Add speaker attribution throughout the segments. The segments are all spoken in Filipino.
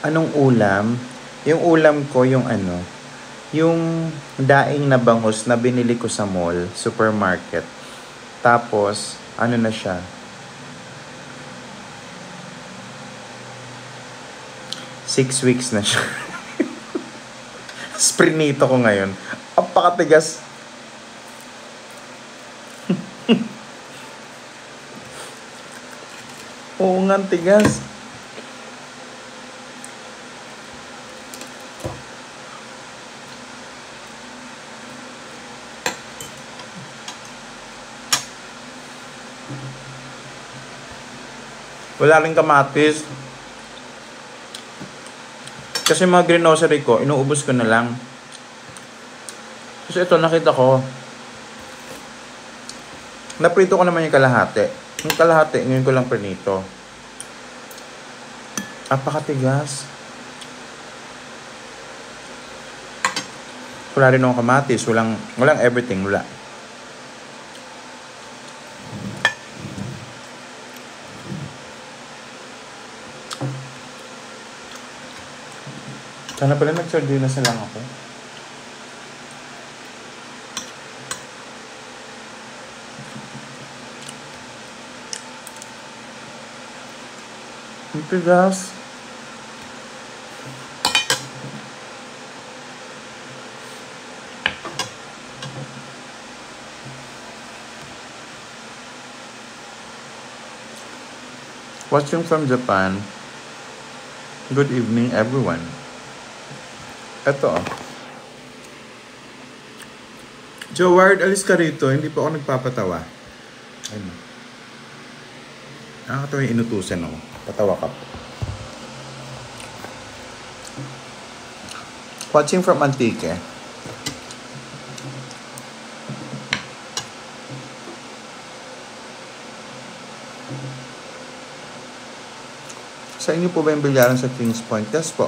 Speaker 1: Anong ulam? Yung ulam ko, yung ano, yung daing na bangus na binili ko sa mall, supermarket. Tapos, ano na siya? 6 weeks na siya. Sprinito ko ngayon. Ang pakatigas. Oo nga, ang tigas. Wala rin kamatis. Kasi mga grocery ko, inuubos ko na lang. Kasi ito, nakita ko. Naprito ko naman yung kalahati. Yung kalahati, ngayon ko lang prinito. Apakatigas. Wala rin akong kamatis. Walang everything. Wala. Sana pala nag-sardinas na lang ako. Ang tigas. Watching from Japan. Good evening, everyone. Ito. Joward, alis ka rito. Hindi pa ako nagpapatawa. Ayun. Nakakatawa yung inutusan ako. Patawa ka po. Watching from Antique. Sa inyo po ba yung bilyaran sa Kings Point? Yes po.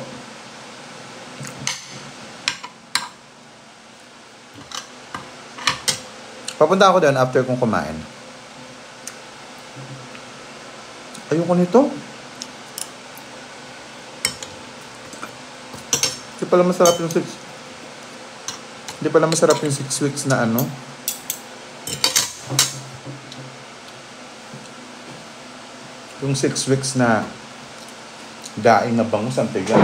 Speaker 1: Papunta ako doon after kong kumain. Ayoko nito. Hindi pala masarap yung 6 weeks na ano. Yung 6 weeks na daing na bangus ang tigas.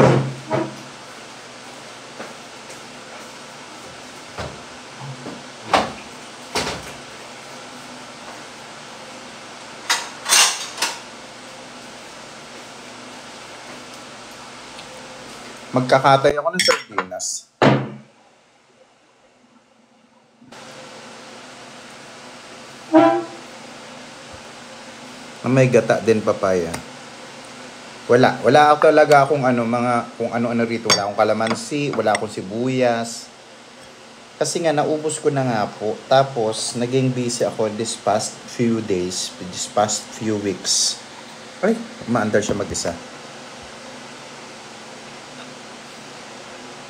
Speaker 1: Magkakatay ako ng sardinas. May gata din papaya. Wala ako talaga kung ano rito. Wala akong kalamansi, wala akong sibuyas. Kasi nga naubos ko na nga po. Tapos naging busy ako this past few weeks. Ay, maandar siya mag-isa.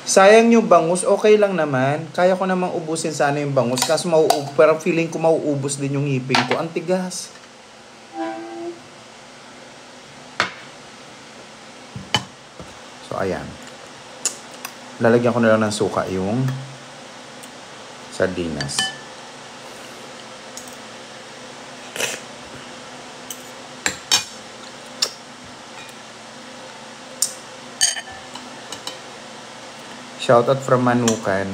Speaker 1: Sayang yung bangus, okay lang naman. Kaya ko namang ubusin sana yung bangus. Kasi parang feeling ko mauubos din yung ngipin ko. Ang tigas. So, ayan. Lalagyan ko na lang ng suka yung sardinas. Shoutout from Manukan.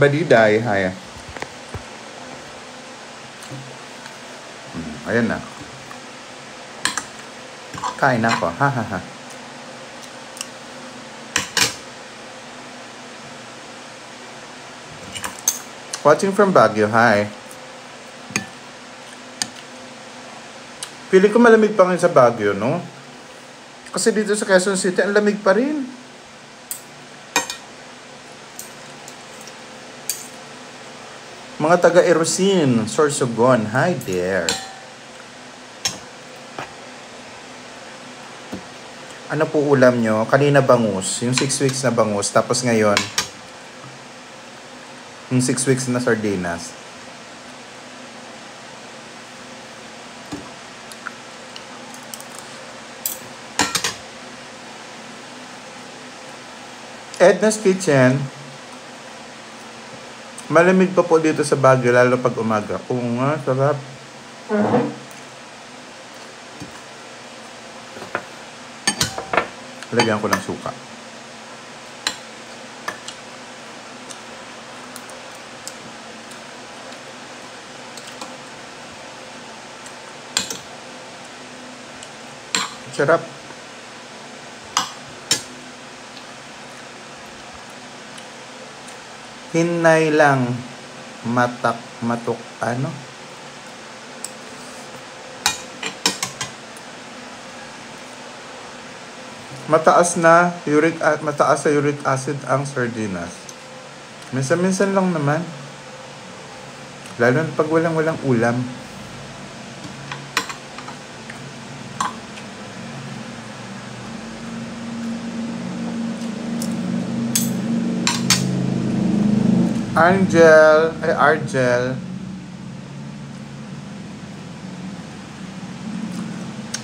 Speaker 1: Badiday, hi. Ayan na. Kain na ako. Ha ha ha. Watching from Baguio, hi. Pili ko malamig pa ngayon sa Baguio, no? Kasi dito sa Quezon City, ang lamig pa rin. Mga taga Erosin, Sorsogon, hi there. Ano po ulam nyo? Kanina bangus, yung 6 weeks na bangus, tapos ngayon, Yung 6 weeks na sardinas. Edna's Kitchen. Malamig pa po dito sa Baguio, lalo pag umaga. Oo nga, sarap. Lagyan ko ng suka. Sarap. Hinay lang. Matok, ano? Mataas sa uric acid ang sardinas. Minsan-minsan lang naman. Lalo na pag walang ulam. Argel.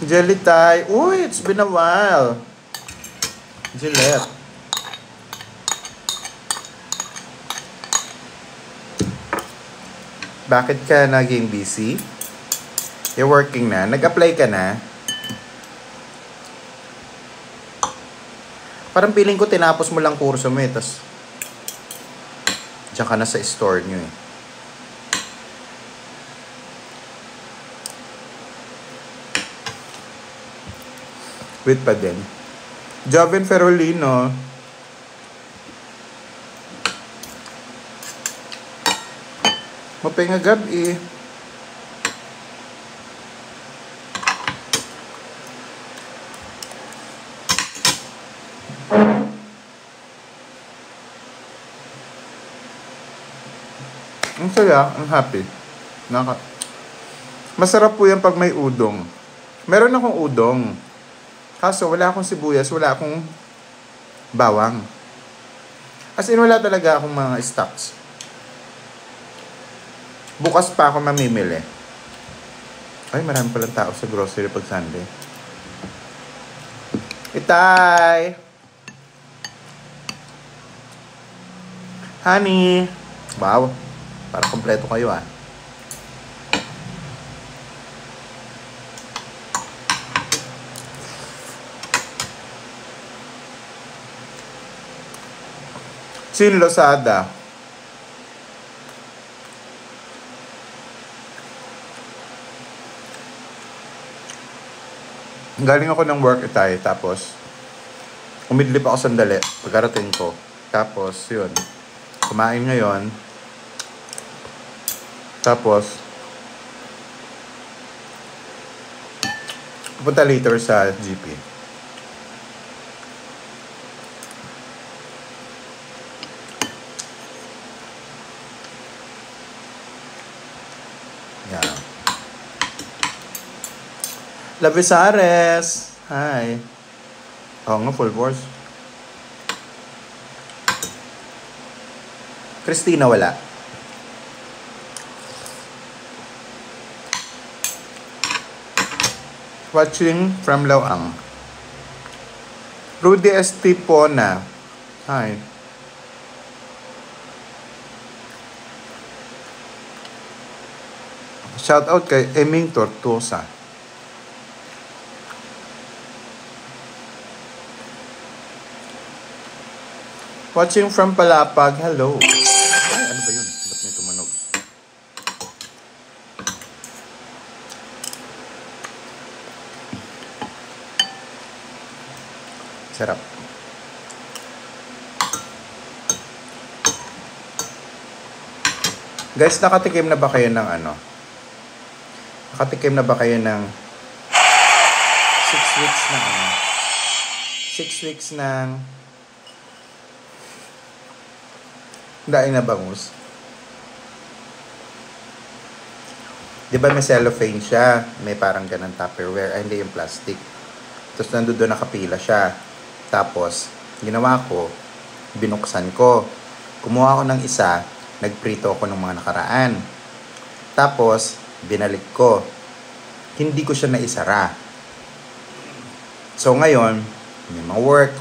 Speaker 1: Jelly Thai. Uy, it's been a while. Gillette. Bakit ka naging busy? You're working na? Nag-apply ka na? Parang feeling ko tinapos mo lang kurso mo eh, tas diyan ka na sa store nyo eh. Wait pa din. Joven Ferolino. Mapinga gabi. Ang saya, ang happy. Masarap po yan pag may udong. Meron akong udong. Kaso wala akong sibuyas, wala akong bawang. As in, wala talaga akong mga stocks. Bukas pa ako mamimili. Ay, marami palang tao sa grocery pag Sunday. Itay! Honey! Wow! Para kompleto kayo ah. Sin Losada. Galing ako ng work itay, tapos umidlip ako sandali pagkarating ko. Tapos, yun. Kumain ngayon. Tapos, pupunta later sa GP. Yeah. Lavisares! Hi! Oo nga, full force. Christina, wala. Watching from Laoang. Rudy Estipona. Hi. Shout out kay Eming Tortosa. Watching from Palapag. Hello. Ay, ano ba yun? Ba't may tumanog? Sarap. Guys, nakatikim na ba kayo ng ano? Nakatikim na ba kayo ng 6 weeks na ano? 6 weeks ng daing na bangus? Di ba may cellophane siya? May parang ganang Tupperware. Ay, hindi yung plastic. Tapos nandun doon nakapila siya. Tapos, ginawa ko, binuksan ko. Kumuha ko ng isa, Nagprito ako ng mga nakaraan. Tapos, binalik ko. Hindi ko siya naisara. So, ngayon, may mga work,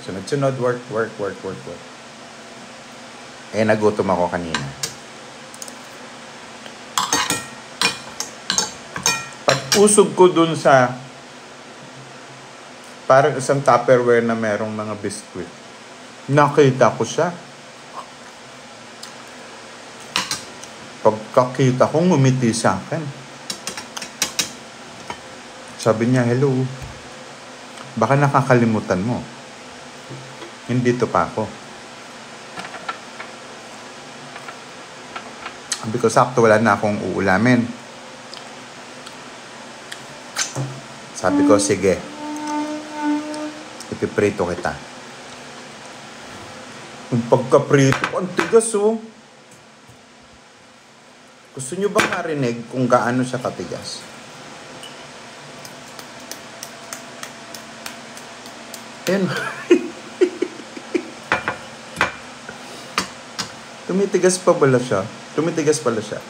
Speaker 1: sunod-sunod, work. Eh, nagutom ako kanina. Pag-usog ko dun sa parang isang Tupperware na merong mga biskuit. Nakita ko siya. Pagkakita ko, ngumiti sa akin. Sabi niya, hello. Baka nakakalimutan mo. Hindi to pa ako. Sabi ko, sakto wala na akong uulamin. Sabi ko, sige. Ipiprito kita. Yung pagkaprito, ang tigas oh. Gusto nyo bang marinig kung gaano siya katigas? Ayan. Tumitigas pala siya.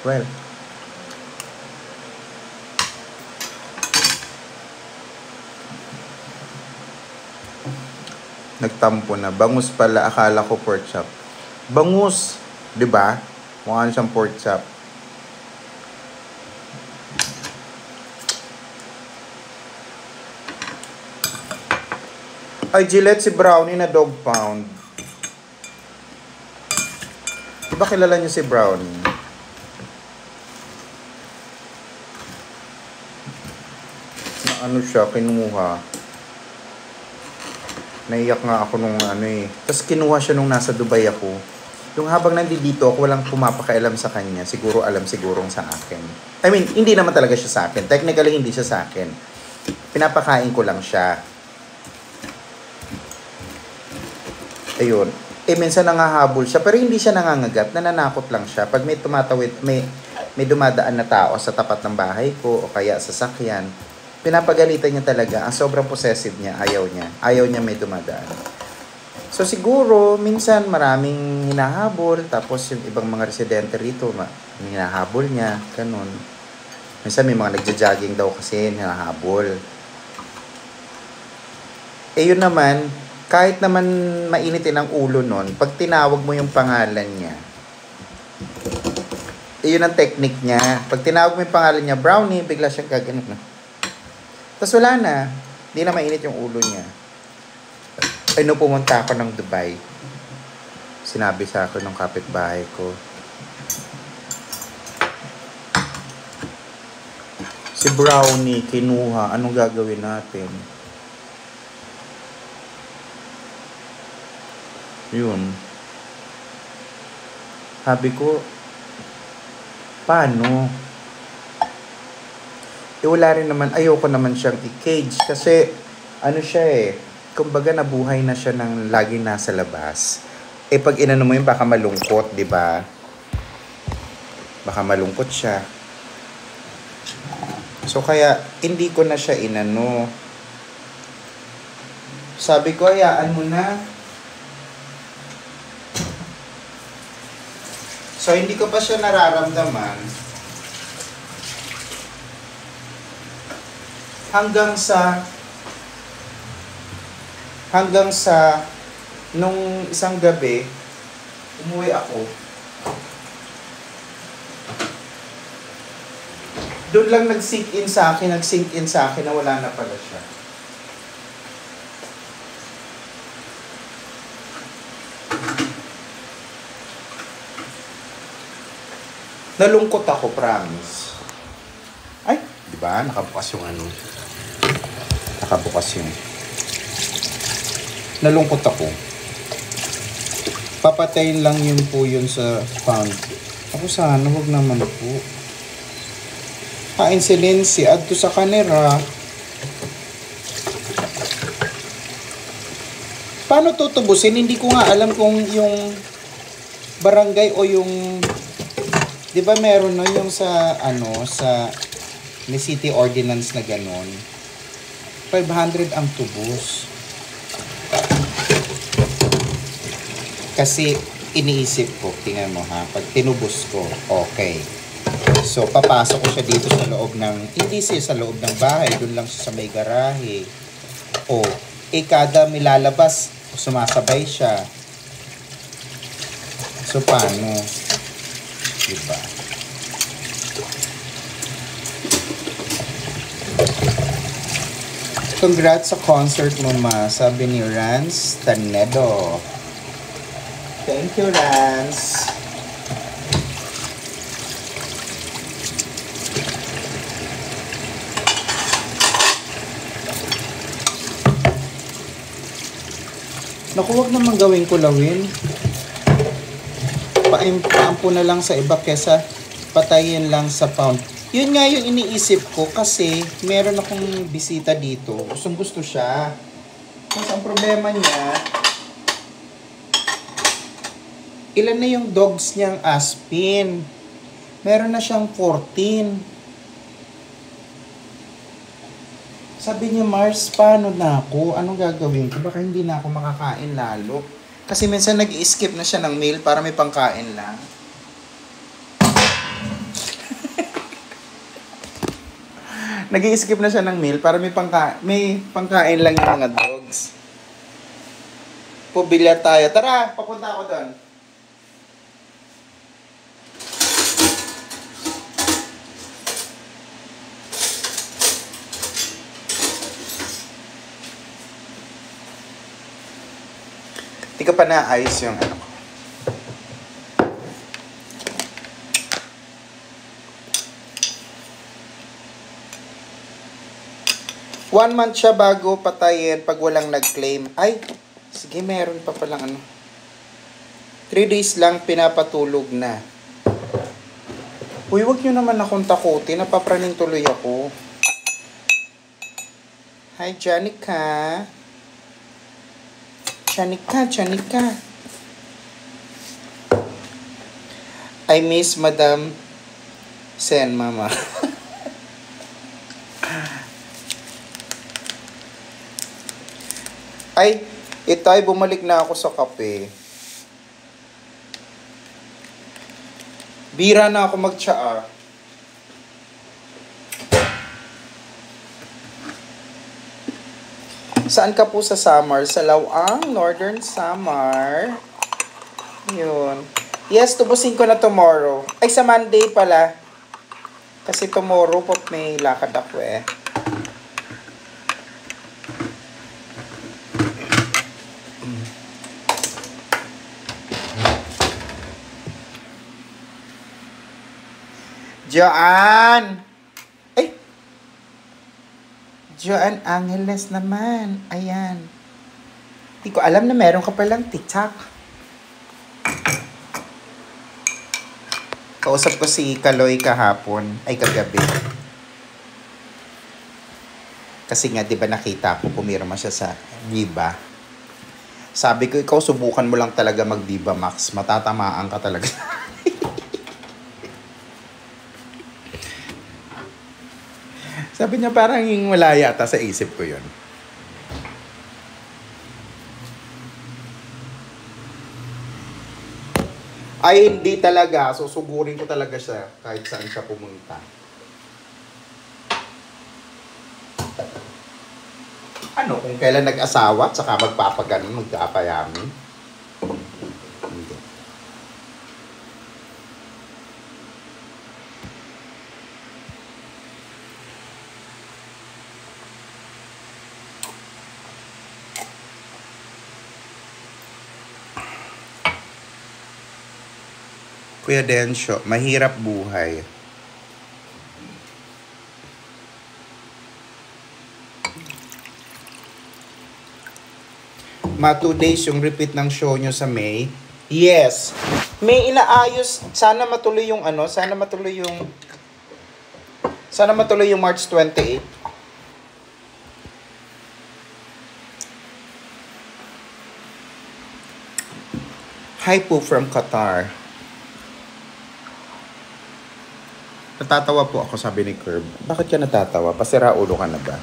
Speaker 1: Well. Nagtampo na. Bangus pala. Akala ko pork chop. Bangus. Diba? Mukha siyang pork chop. Ay, Gillette si Brownie na dog pound. Diba kilala niyo si Brownie? Na ano siya, kinuha. Naiyak nga ako nung Tapos kinuha siya nung nasa Dubai ako. Yung habang nandito ako, walang pumapakailam sa kanya. Siguro alam sigurong sa akin. I mean, hindi naman talaga siya sa akin. Technically, hindi siya sa akin. Pinapakain ko lang siya. Ayun. Minsan nangahabol siya, pero hindi siya nangangagat. Nananakot lang siya. Pag may tumatawid, may dumadaan na tao sa tapat ng bahay ko o kaya sa sakyan, pinapagalitan niya talaga. Ang sobrang possessive niya, ayaw niya. Ayaw niya may dumadaan. So siguro, minsan maraming hinahabol, tapos yung ibang mga residente rito, hinahabol niya, ganun. Minsan may mga nagja-jogging daw kasi hinahabol. Yun naman, kahit naman mainitin ang ulo nun, pag tinawag mo yung pangalan niya, yun ang technique niya. Pag tinawag mo yung pangalan niya, Brownie, bigla siyang gaganon na. Tapos wala na, hindi na mainit yung ulo niya. Ay, no, pumunta ako ng Dubai. Sinabi sa akin ng kapitbahay ko. Si Brownie, kinuha. Anong gagawin natin? Yun. Sabi ko, paano? Wala rin naman, ayoko naman siyang i-cage. Kasi, siya kumbaga nabuhay na siya ng lagi nasa labas. Pag inano mo yun, baka malungkot, di ba? Baka malungkot siya. So, kaya, hindi ko na siya inano. Sabi ko, hayaan mo na. So, hindi ko pa siya nararamdaman. Hanggang sa nung isang gabi, umuwi ako. Doon lang nag-sink in sa akin na wala na pala siya. Nalungkot ako, promise. Ay, di ba? Nakabukas yung Nalungkot ako. Papatayin lang yun po yun sa pound. Ako sana, wag naman po. Kain si Lindsay, add to sa kanera. Paano tutubusin? Hindi ko nga alam kung yung barangay o yung, di ba meron no yung sa may city ordinance na ganon. 500 ang tubos. Kasi iniisip ko, tingnan mo ha, pag tinubos ko, okay. So, papasok ko siya dito sa loob ng, hindi siya sa loob ng bahay, dun lang siya sa may garahe. O, kada milalabas, sumasabay siya. So, paano? Diba? Congrats sa concert mo, ma. Sabi ni Rance Tanedo. Thank you, Rance. Naku, wag naman gawing kulawin. Paampo na lang sa iba kesa patayin lang sa pound. Yun nga yung iniisip ko kasi meron akong bisita dito. Gustong gusto siya. Kasi ang problema niya, ilan na yung dogs niyang Aspin? Meron na siyang 14. Sabi niya, Mars, paano na ako? Anong gagawin ko? Baka hindi na ako makakain lalo. Kasi minsan nag-i-skip na siya ng meal para may pangkain lang. Nag-i-skip na siya ng meal para may pangkain lang yung mga dogs. Pubilyar tayo. Tara, papunta ako doon. Hindi ka pa naayos yung ano ko. One month siya bago patayin pag walang nag-claim. Ay, sige, meron pa palang ano. 3 days lang pinapatulog na. Uy, wag nyo naman akong takutin. Napapraning tuloy ako. Hi, Janica. Janica. I miss Madam Sen, Mama. Ay, itay, bumalik na ako sa kape. Bira na ako magtsaa. Saan ka po sa Samar? Sa Lawang, Northern Samar. Yun. Yes, tubusin ko na tomorrow. Ay, sa Monday pala. Kasi tomorrow po may lakad ako eh. Joanne! Joanne Angeles naman. Ayan. Hindi ko alam na meron ka palang TikTok. Kausap ko si Kaloy kahapon. Ay, kagabi. Kasi nga, di ba nakita ko, pumirma siya sa Viva. Sabi ko, ikaw subukan mo lang talaga mag-Viva Max. Matatamaan ka talaga. Sabi niya parang yung wala yata sa isip ko yun. Ay, hindi talaga. Susugurin ko talaga siya kahit saan siya pumunta. Ano, kung kailan nag-asawa at saka magpapaganon, magkapayami. Hindi. Kuya Densyo, mahirap buhay. Ma, 2 days yung repeat ng show nyo sa May. Yes. May inaayos. Sana matuloy yung ano. Sana matuloy yung March 28. Hi po from Qatar. Natatawa po ako, sabi ni Curb. Bakit ka natatawa? Pasira ulo ka na ba?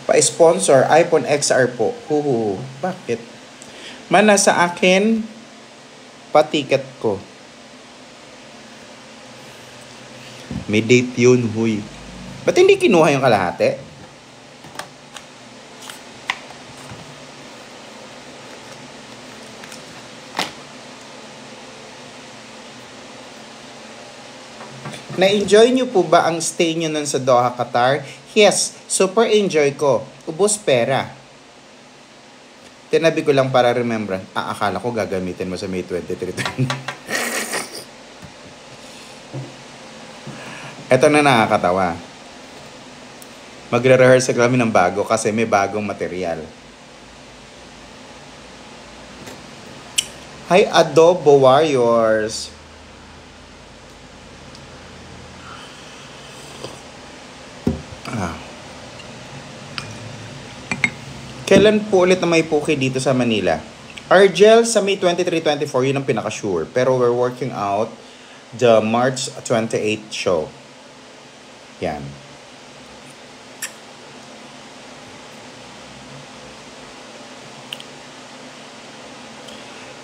Speaker 1: Pa-sponsor, iPhone XR po. Huhu. Bakit? Mana sa akin, pa-ticket ko. May date yun, huy. Ba't hindi kinuha yung kalahati? Na-enjoy nyo po ba ang stay nyo nun sa Doha, Qatar? Yes, super enjoy ko. Ubos pera. Tinabi ko lang para remember. Akala ko gagamitin mo sa May 23. Ito na nakakatawa. Magre-rehearsal kami ng bago kasi may bagong material. Hi, Adobo Warriors! Kailan po ulit na may Poke dito sa Manila? Argel, sa May 23-24, yun ang pinaka-sure. Pero we're working out the March 28 show. Yan.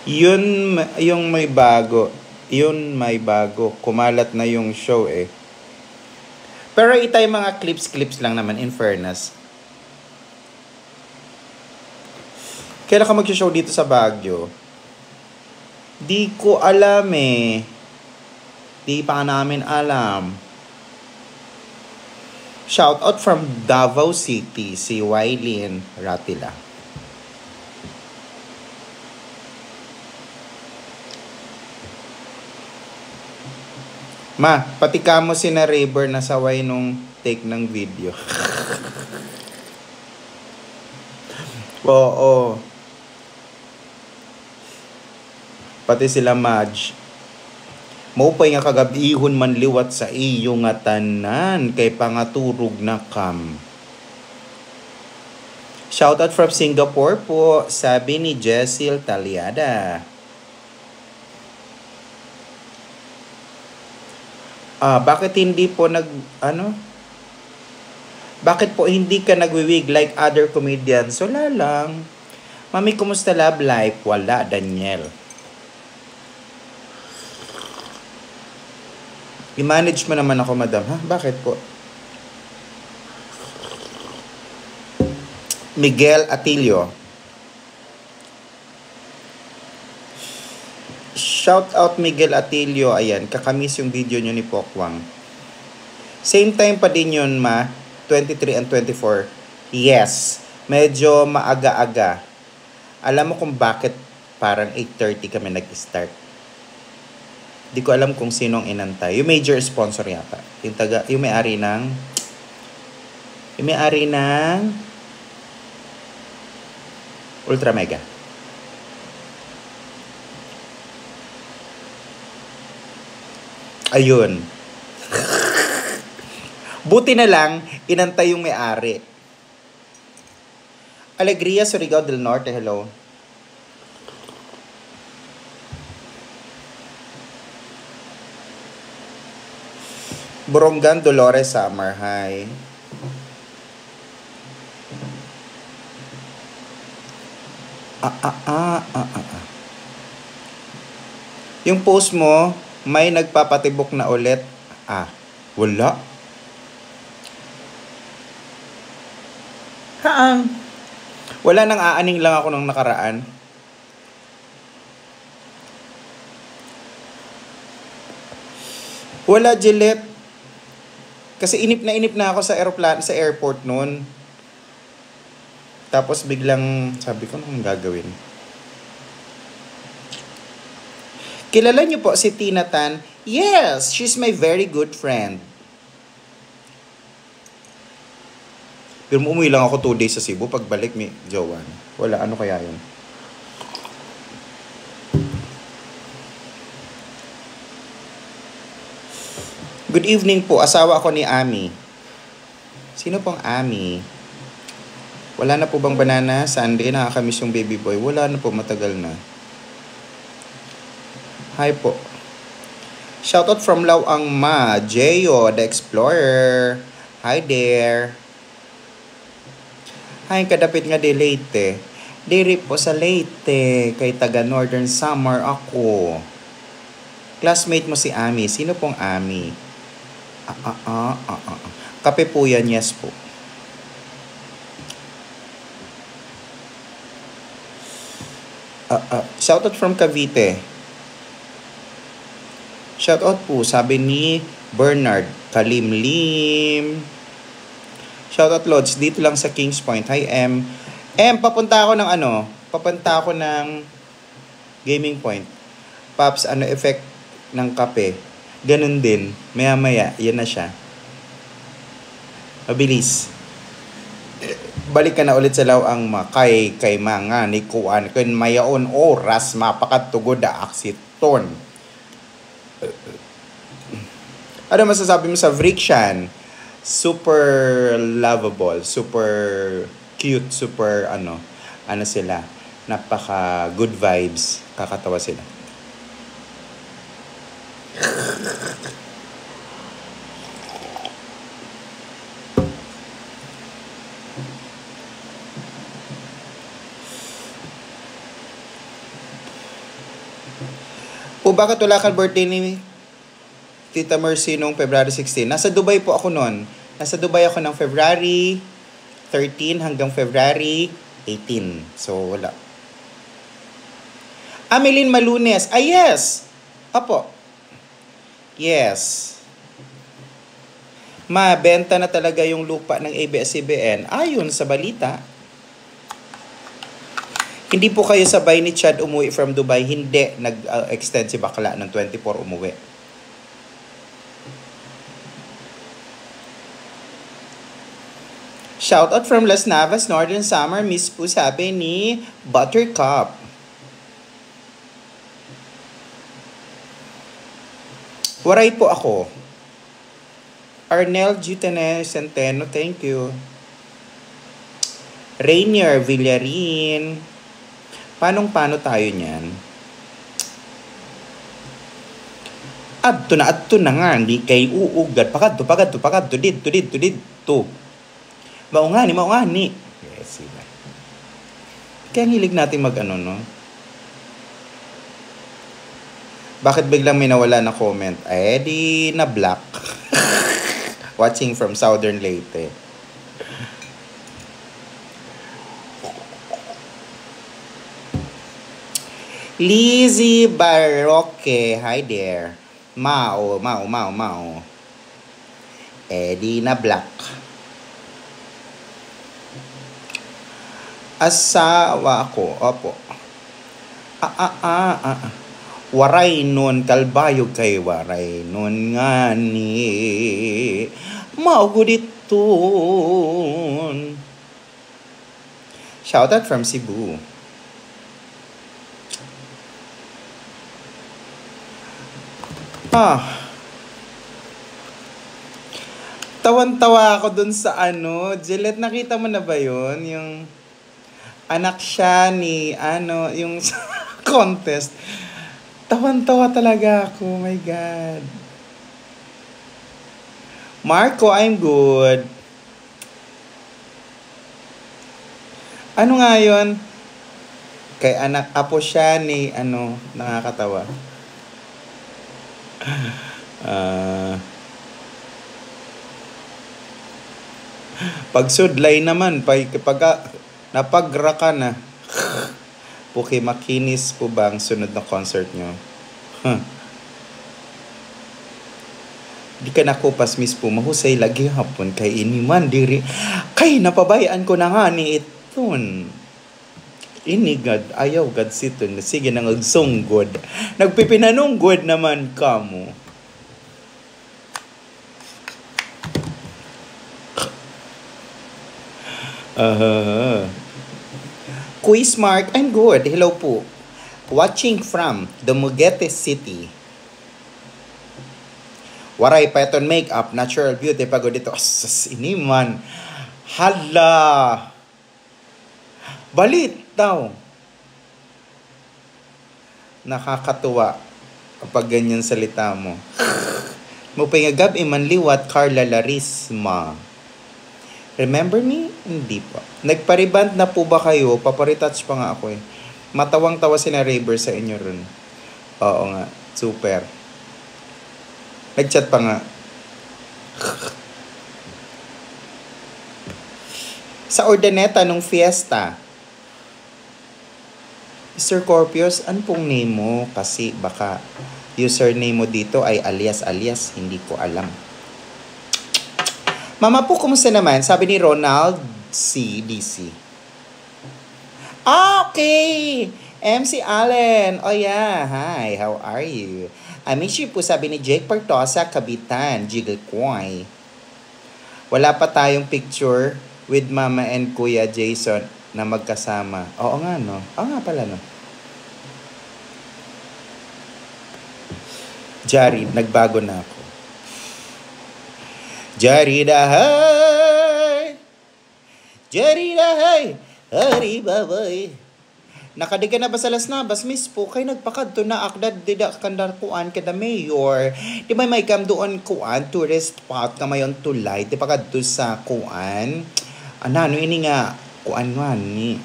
Speaker 1: Yun, yung may bago. Yun may bago. Kumalat na yung show eh. Pero itay mga clips lang naman in fairness. Kailan ka mag-show dito sa Baguio? Di ko alam eh. Di pa namin alam. Shout out from Davao City, si Wailin Ratila. Ma, pati ka mo si na Rayburn na saway nung take ng video. Oo. Pati sila Madge. Maupay nga kagabihon man liwat sa iyo nga tanan kay pangaturog na kam. Shoutout from Singapore po, sabi ni Jessil Taliada. Bakit hindi po bakit po hindi ka nagwiwig like other comedians? Wala lang. Mami, kumusta love life? Wala, Daniel. I-manage mo naman ako, madam. Ha? Bakit po? Miguel Atilio. Shout out Miguel Atilio. Ayan, kakamiss yung video nyo ni Pokwang. Same time pa din yun, ma. 23 and 24. Yes. Medyo maaga-aga. Alam mo kung bakit parang 8:30 kami nag-start. Di ko alam kung sinong inantay. Yung major sponsor yata. Yung may-ari ng Ultra Mega. Ayun. Buti na lang, inantay yung may-ari. Alegria, Surigao del Norte, hello. Borongan, Dolores, Summer, hi. Yung post mo, may nagpapatibok na ulit. Wala. Wala, nang aaning lang ako nung nakaraan. Wala, Gillette. Kasi inip na ako sa airport noon. Tapos biglang sabi ko, anong gagawin? Kilala niyo po si Tina Tan? Yes, she's my very good friend. Pero umuwi lang ako 2 days sa Cebu. Pagbalik, may jowa. Wala, ano kaya yun? Good evening po. Asawa ako ni Ami. Sino pong Ami? Wala na po bang banana? Sandri, nakakamiss yung baby boy. Wala na po, matagal na. Hi po. Shoutout from Lawang Ma. Jeyo, the Explorer. Hi there. Hay kadapit nga di Leyte. Diri po sa Leyte, kay taga Northern Samar ako. Classmate mo si Ami. Sino pong Ami? Kape po yan, yes po. Shoutout from Cavite. Shoutout po, sabi ni Bernard Kalimlim. Shoutout Lods, dito lang sa Kings Point. Hi M. Papunta ako ng Papunta ako ng Gaming Point. Paps, effect ng kape? Ganun din. Maya-maya, yan na siya. Mabilis. Balik ka na ulit sa lawang kay mga ni kuan kun mayaon oras mapakatugod da aksiton. Ano masasabi mo sa Vrikshan? Super lovable, super cute, super ano sila. Napaka good vibes, kakatawa sila. O bakit wala kang birthday ni Tita Mercy noong February 16? Nasa Dubai po ako noon. Nasa Dubai ako ng February 13 hanggang February 18. So, wala. Ameline Malunes. Yes! Apo. Yes. Mabenta na talaga yung lupa ng ABS-CBN. Ayon sa balita. Hindi po kayo sabay ni Chad umuwi from Dubai. Hindi. Nag-extend si bakla ng 24 umuwi. Shoutout from Las Navas, Northern Samar. Miss po sabi ni Buttercup. Waray po ako. Arnel Gitane Centeno, thank you. Rainier Villarin. Paano tayo niyan? Adto na nga, hindi kay uugad. Pakadto, dito. Mao nga ni. Yes, diba? Kaya hilig natin no? Bakit biglang may nawala na comment? Di na black. Watching from Southern Leyte. Lizzie Baroque, hi there. Mao. Di na black. Asawa ko, opo. Waray nun, kalbayo kay waray nun nga ni. Mauguditun. Shoutout from Cebu. Tawan-tawa ako dun sa Gillette, nakita mo na ba yun? Yung anak siya ni yung contest. Tawan-tawa talaga ako, oh my God. Marco, I'm good. Ano nga yun? Kay apo siya ni nakakatawa. Pag sudlay naman, pag napagra ka na, Puki makinis po ba ang sunod na concert nyo? Di ka nakupas miss po, mahusay lagi hapon kay iniman diri. Kay napabayaan ko na nga ni iton. Ini God, ayaw God siton. Sige nang agsunggod. Nagpipinanunggod naman kamo. Quiz Mark, I'm good. Hello po. Watching from Dumaguete City. Waray Python Makeup, Natural Beauty. Pagod dito. Asas, iniman. Hala. Balit daw. Nakakatuwa kapag ganyan salita mo. Mupay nga gabi man liwat Carla Larisma. Remember me? Hindi po. Nagpariband na po ba kayo? Paparetouch pa nga ako eh. Matawang-tawa si na Raver sa inyo ron. Oo nga. Super. Nagchat pa nga. Sa Ordaneta nung fiesta. Mr. Corpius, ano pong name mo? Kasi baka username mo dito ay alias. Hindi ko alam. Mama po, kumusta naman? Sabi ni Ronald C. DC. Okay! MC Allen. Oh yeah, hi. How are you? I miss you po, sabi ni Jake Partosa, Kabitan, Jiggle Koy. Wala pa tayong picture with Mama and Kuya Jason na magkasama. Oo nga, no? Oo nga pala, no? Jared, nagbago na ako. Jaridahay! Jaridahay! Hari babay! Nakadiga na ba sa Las Navas, Miss po? Kay nagpakadto na akdad dida kandar kuan kada mayor. Di ba may kam doon kuan tourist spot ka mayon tulay di pakadto sa kuan. Ano ini nga kuan nga ni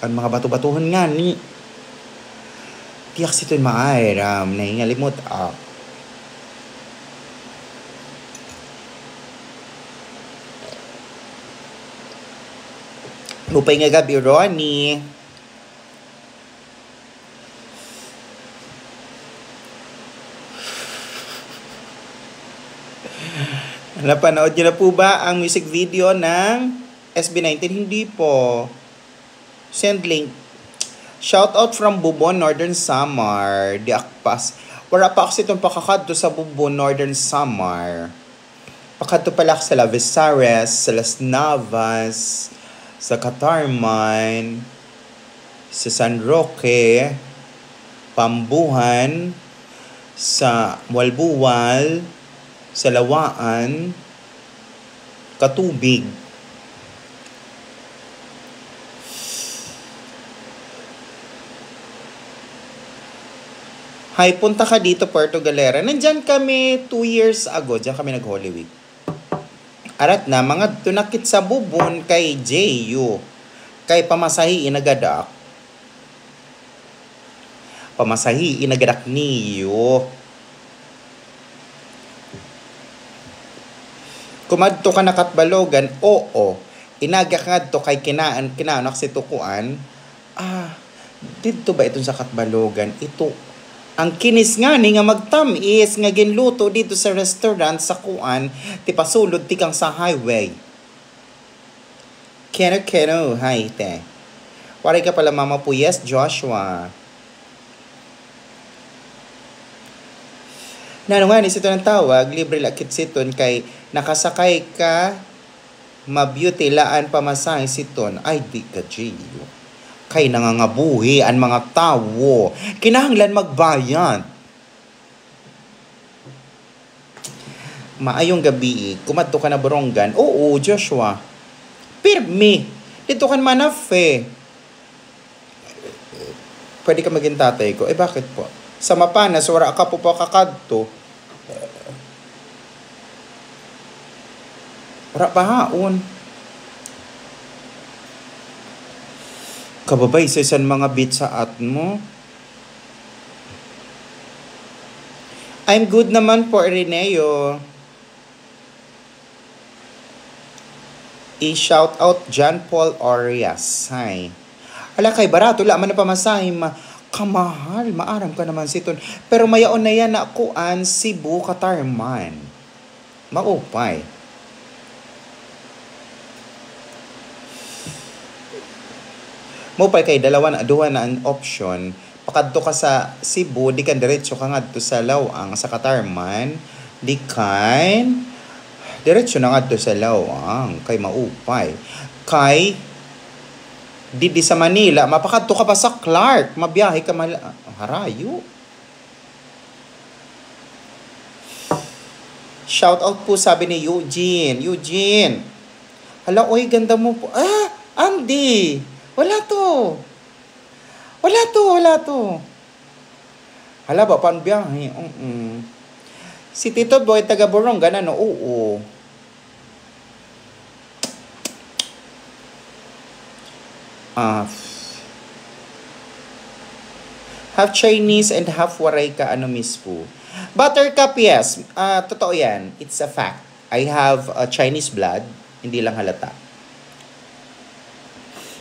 Speaker 1: ang mga bato-batuhon nga ni. Tiyak si tun maayram na ngalimot Mupay nga gabi, Ronnie. Napanood niyo na po ba ang music video ng SB19? Hindi po. Send link. Shout out from Bubon, Northern Samar. Di akpas. Wala pa kasi itong pakakadto sa Bubon, Northern Samar. Pakadto pala sa La Visares, sa Las Navas, sa Catarman, sa San Roque, Pambuhan, sa Walbuwal, sa Lawaan, Katubig. Hi, punta ka dito, Puerto Galera. Nandyan kami 2 years ago. Diyan kami nag-Holy Week. Arat na, mga tunakit sa Bubon kay J.U. Kay pamasahi inagadak. Pamasahi inagadak niyo. Kumadto ka na Katbalogan, oo. Inagakadto kay kinaanak si Tukuan. Dito ba itong sa Katbalogan? Ito. Ang kinis nga ni nga magtamis nga ginluto dito sa restaurant sa kuan ti pasulod ti kang sa highway. Keno, hi te. Waray ka pala mama po, yes Joshua. Nano nga ni sito ng tawag, libre lakit siton kay nakasakay ka mabeauty laan pamasahe siton. Ay di ka Gio. Kay nangangabuhi ang mga tao. Kinahanglan magbayan. Maayong gabi, kumadto ka na Borongan. Oo, Joshua. Pirmi. Dito kan manafe. Pwede ka maging tatay ko. Bakit po? Sa Mapanas, wala ka po pa kakadto. Wala pa haon. Kababay, sesan mga beat sa at mo. I'm good naman po, Reneo. I-shout out John Paul Orias. Hi. Ala kay barato, laman na pamasahe, kamahal, maaram ka naman siton. Pero mayaon na yan na kuan Cebu, Catarman. Maupay. Mo pa kay duha na ang option. Pakadto ka sa Cebu, di kan diretso ka ngadto sa Lawang sa Catarman, di kan diretso na ngadto sa Lawang kay maupay. Kay di sa Manila, mapakadto ka pa sa Clark, mabiyahe ka harayo. Shout out po sabi ni Eugene. Hala, oy, ganda mo po. Andy. Wala to. Hala ba, panbiyahe? Si Tito Boy, taga Borongan, ano? Oo. Uh, half Chinese and half Waray ka, ano miss po? Buttercup, yes. Totoo yan. It's a fact. I have Chinese blood. Hindi lang halata.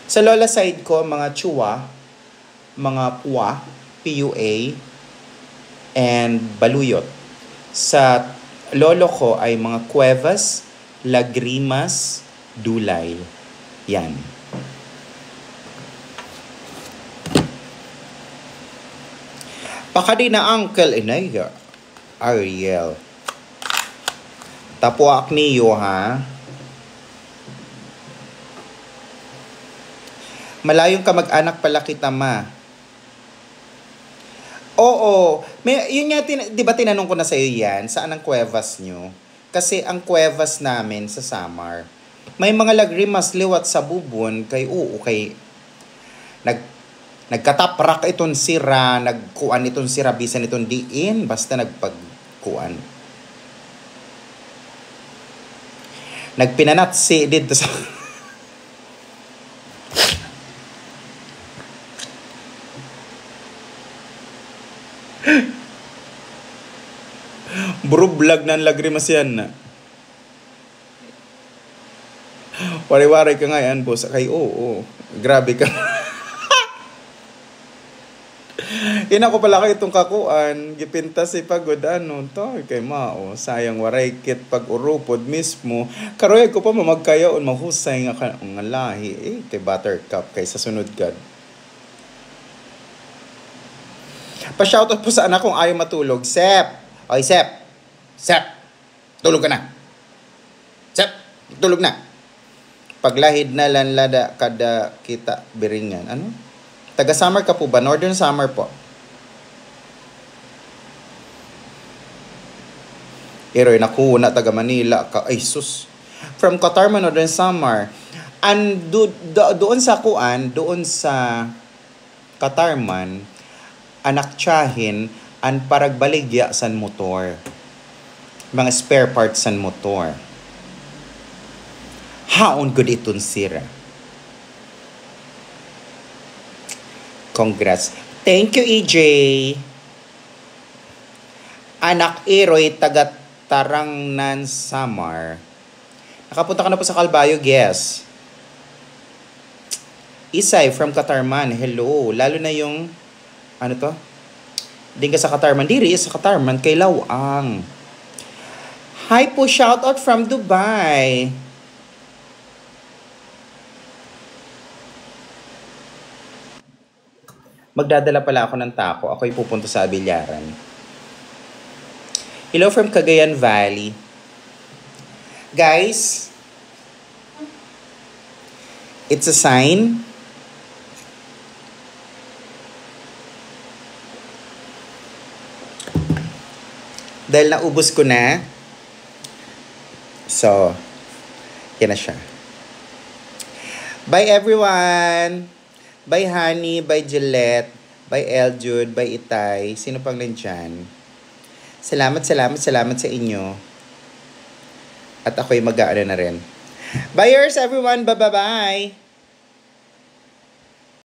Speaker 1: Sa lola side ko, mga Chua, mga Pua, PUA, and Baluyot. Sa lolo ko ay mga Cuevas, Lagrimas, Dulay. Yan. Pakadi na Uncle Inaya. Ariel. Tapuak niyo, ha? Malayong ka mag-anak pala kita, ma. Oo. Yun nga, di ba tinanong ko na sa'yo yan? Saan ang cuevas nyo? Kasi ang cuevas namin sa Samar, may mga lagrimas liwat sa bubon, kay nagkataprak itong sira, nagkuan itong sira, bisan itong diin, basta nagpagkuan. Nagpinanatsi dito sa... Bro-vlog ng lagrimas yan na. Wari-wari ka nga yan, boss. Kay, oo. Grabe ka. Ina ko pala kayo itong kakuan. Gipinta si pagod, ano to. Kay mao. Sayang waray kit pag urupod mismo. Karoy ko pa mamagkayaon. Mahusay nga lahi. Kay Buttercup. Kay sa sunod God. Pa-shoutout po sa anak kong ayaw matulog. Sep! Oy, Sep! Sep! Tulog ka na! Sep! Tulog na! Paglahid na lanlada kada kita biringan. Ano? Taga Samar ka po ba? Northern Samar po. Eroy, naku, na taga Manila ka. Ay, sus. From Qatar, Northern Samar. And doon sa kuan, doon sa Qatarman, anak tiyahin, ang paragbaligya san motor. Mga spare parts san motor. Haon good itong sira. Congrats. Thank you, EJ. Anak Eroy, taga Tarangnan, Samar. Nakapunta ka na po sa Calbayo, guess. Isay from Qatarman. Hello. Lalo na yung, ano to? Di ka sa Qatarman. Diri sa Qatarman, kay Lawang. Hi po, shoutout from Dubai. Magdadala pala ako ng taco. Ako'y pupunta sa Abilyaran. Hello from Cagayan Valley. Guys, it's a sign. Dahil naubos ko na. So, yan na siya. Bye everyone! Bye Honey, bye Gillette, bye Eljude, bye Itay. Sino pang nandyan? Salamat sa inyo. At ako'y mag-aano na rin. Bye everyone! Bye-bye!